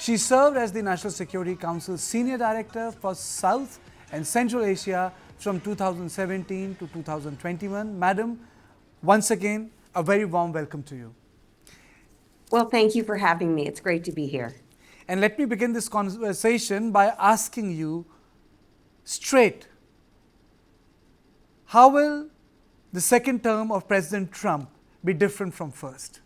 She served as the National Security Council's Senior Director for South and Central Asia from 2017 to 2021. Madam, once again, a very warm welcome to you. Well, thank you for having me. It's great to be here. And let me begin this conversation by asking you straight, how will the second term of President Trump be different from first?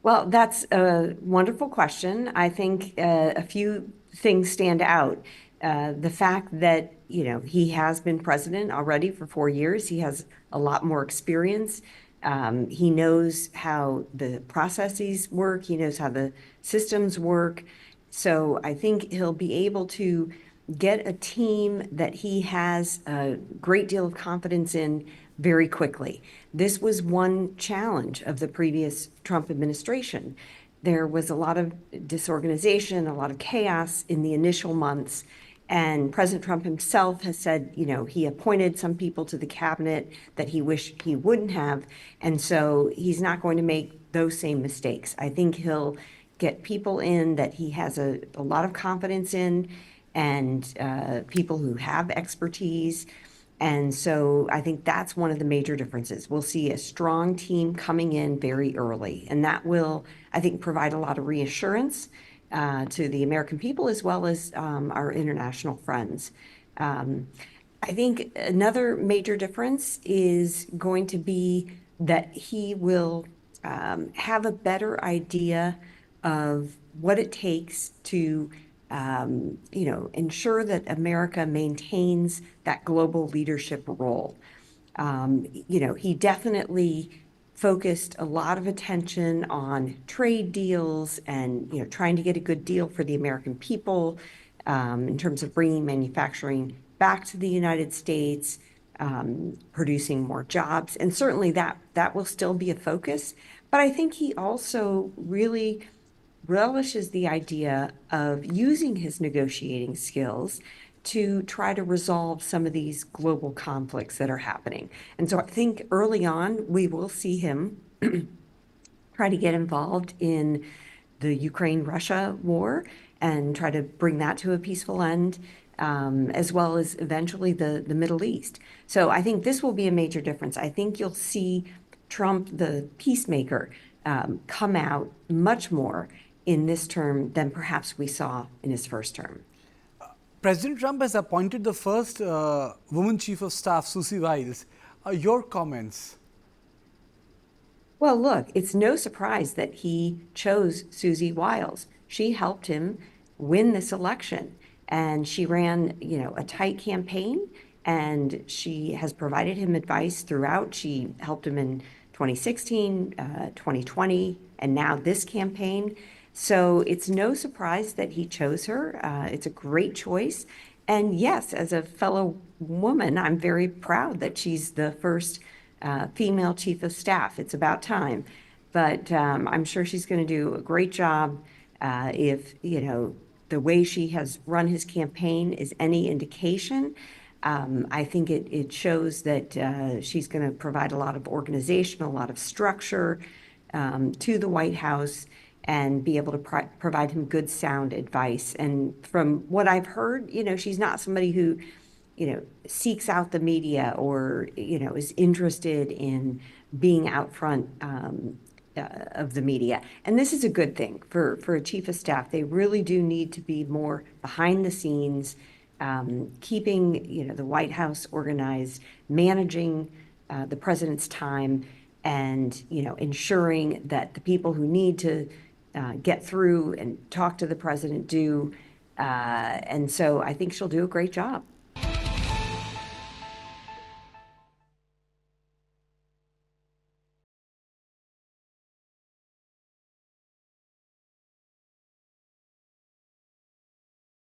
Well, that's a wonderful question. I think a few things stand out. The fact that, he has been president already for 4 years. He has a lot more experience. He knows how the processes work. He knows how the systems work. So I think he'll be able to get a team that he has a great deal of confidence in very quickly. This was one challenge of the previous Trump administration. There was a lot of disorganization, a lot of chaos in the initial months. And President Trump himself has said, he appointed some people to the cabinet that he wished he wouldn't have. And so he's not going to make those same mistakes. I think he'll get people in that he has a lot of confidence in, and people who have expertise. And so I think that's one of the major differences. We'll see a strong team coming in very early, and that will, I think, provide a lot of reassurance to the American people as well as our international friends. I think another major difference is going to be that he will have a better idea of what it takes to ensure that America maintains that global leadership role. He definitely focused a lot of attention on trade deals and, trying to get a good deal for the American people in terms of bringing manufacturing back to the United States, producing more jobs. And certainly that will still be a focus. But I think he also really relishes the idea of using his negotiating skills to try to resolve some of these global conflicts that are happening. And so I think early on, we will see him try to get involved in the Ukraine-Russia war and try to bring that to a peaceful end, as well as eventually the Middle East. So I think this will be a major difference. I think you'll see Trump, the peacemaker, come out much more in this term than perhaps we saw in his first term. President Trump has appointed the first woman chief of staff, Susie Wiles. Your comments? Well, look, it's no surprise that he chose Susie Wiles. She helped him win this election, and she ran, a tight campaign, and she has provided him advice throughout. She helped him in 2016, 2020, and now this campaign. So it's no surprise that he chose her. It's a great choice. And yes, as a fellow woman, I'm very proud that she's the first female chief of staff. It's about time. But I'm sure she's going to do a great job. If, the way she has run his campaign is any indication, I think it shows that she's going to provide a lot of organization, a lot of structure to the White House, and be able to provide him good, sound advice. And from what I've heard, she's not somebody who, seeks out the media or, is interested in being out front of the media. And this is a good thing for a chief of staff. They really do need to be more behind the scenes, keeping, the White House organized, managing the president's time, and, ensuring that the people who need to get through and talk to the president do. And so I think she'll do a great job.